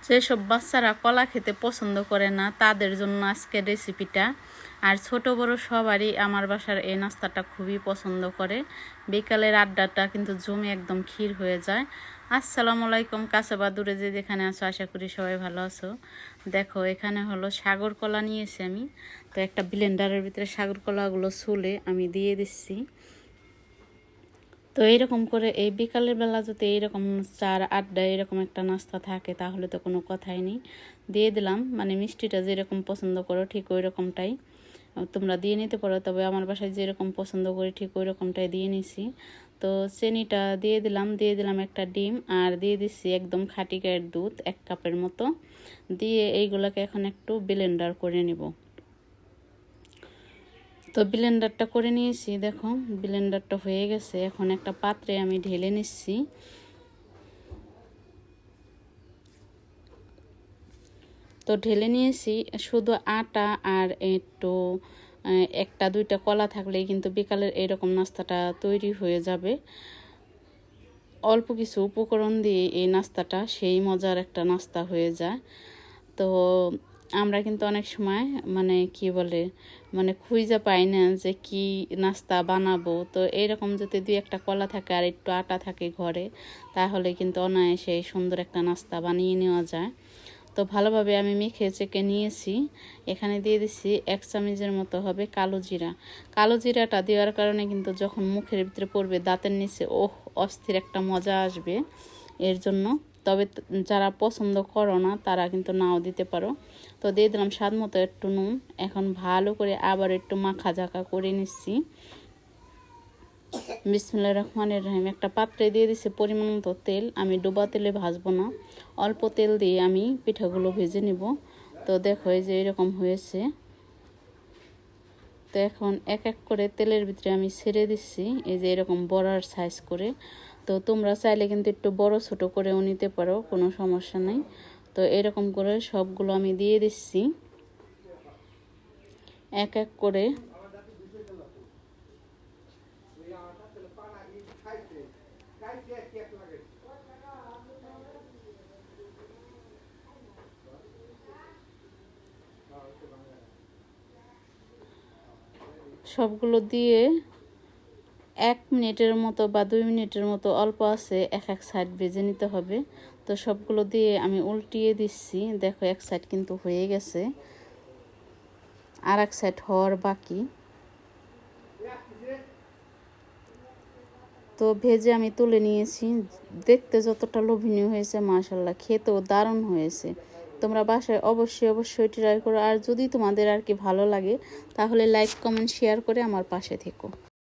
যেসব বাচ্চারা কলা খেতে পছন্দ করে না তাদের জন্য আজকের রেসিপিটা। আর ছোট বড় সবারই আমার বাসার এই নাস্তাটা খুবই পছন্দ করে। বিকালের আড্ডাটা কিন্তু জমে একদম ক্ষীর হয়ে যায়। আসসালামু আলাইকুম, কাছে বা দূরে যে যেখানে আছো আশা করি সবাই ভালো আছো। দেখো এখানে হলো সাগর কলা নিয়েছি আমি। তো একটা ব্লেন্ডারের ভিতরে সাগর কলাগুলো ছুলে আমি দিয়ে দিচ্ছি। তো এইরকম করে এই বিকালের বেলা যদি এইরকম চার আড্ডা এরকম একটা নাস্তা থাকে তাহলে তো কোনো কথাই নেই। দিয়ে দিলাম, মানে মিষ্টিটা যেরকম পছন্দ করো ঠিক ওই রকমটাই তোমরা দিয়ে নিতে পারো, তবে আমার বাসায় যেরকম পছন্দ করি ঠিক ওই রকমটাই দিয়ে নিছি। তো চিনিটা দিয়ে দিলাম একটা ডিম, আর দিয়ে দিচ্ছি একদম খাঁটি গায়ের দুধ 1 কাপের মতো। দিয়ে এইগুলোকে এখন একটু ব্লেন্ডার করে নিব। তো ব্লেন্ডারটা করে নিয়েছি, দেখো ব্লেন্ডারটা হয়ে গেছে। এখন একটা পাত্রে আমি ঢেলে নিচ্ছি। তো ঢেলে নিয়েছি, শুধু আটা আর একটু একটা দুইটা কলা থাকলেই কিন্তু বিকালের এরকম নাস্তাটা তৈরি হয়ে যাবে। অল্প কিছু উপকরণ দিয়ে এই নাস্তাটা সেই মজার একটা নাস্তা হয়ে যায়। তো আমরা কিন্তু অনেক সময় কি বলে খুঁজে পাই না যে কি নাস্তা বানাবো। তো এইরকম যদি 2-1টা কলা থাকে আর একটু আটা থাকে ঘরে, তাহলে কিন্তু অনায়াসে সুন্দর একটা নাস্তা বানিয়ে নেওয়া যায়। তো ভালোভাবে আমি মেখে চেকে নিয়েছি। এখানে দিয়ে দিচ্ছি 1 চামচের মতো হবে কালো জিরা। কালো জিরাটা দেওয়ার কারণে কিন্তু যখন মুখের ভিতরে পড়বে দাঁতের নিচে অস্থির একটা মজা আসবে এর জন্য। তবে যারা পছন্দ করো না তারা কিন্তু নাও দিতে পারো। তো দিয়ে দিলাম স্বাদ মতো একটু নুন। এখন ভালো করে আবার একটু মাখা ঝাঁকা করে নিচ্ছি। বিসমিল্লাহির রহমানির রহিম। একটা পাত্রে দিয়ে দিচ্ছি পরিমাণ মতো তেল। আমি ডোবা তেলে ভাজবো না, অল্প তেল দিয়ে আমি পিঠাগুলো ভেজে নিব। তো দেখো এই যে এরকম হয়েছে। তো এখন এক এক করে তেলের ভিতরে আমি ছেড়ে দিচ্ছি, এই যে এরকম বড়ার সাইজ করে। তো তোমরা চাইলে কিন্তু একটু বড় ছোট করেও নিতে পারো, কোনো সমস্যা নেই। তো এরকম করে সবগুলো আমি দিয়ে দিচ্ছি এক এক করে। সবগুলো দিয়ে 1 মিনিটের মতো বা 2 মিনিটের মতো অল্প আছে এক এক সাইড ভেজে নিতে হবে। তো সবগুলো দিয়ে আমি উল্টিয়ে দিচ্ছি। দেখো এক সাইড কিন্তু হয়ে গেছে, আর এক সাইড হওয়ার বাকি। তো ভেজে আমি তুলে নিয়েছি। দেখতে যতটা লোভনীয় হয়েছে মাশাআল্লাহ, খেতেও দারুণ হয়েছে। তোমরা বাসায় অবশ্যই ট্রাই করো। আর যদি তোমাদের আর কি ভালো লাগে তাহলে লাইক কমেন্ট শেয়ার করে আমার পাশে থেকো।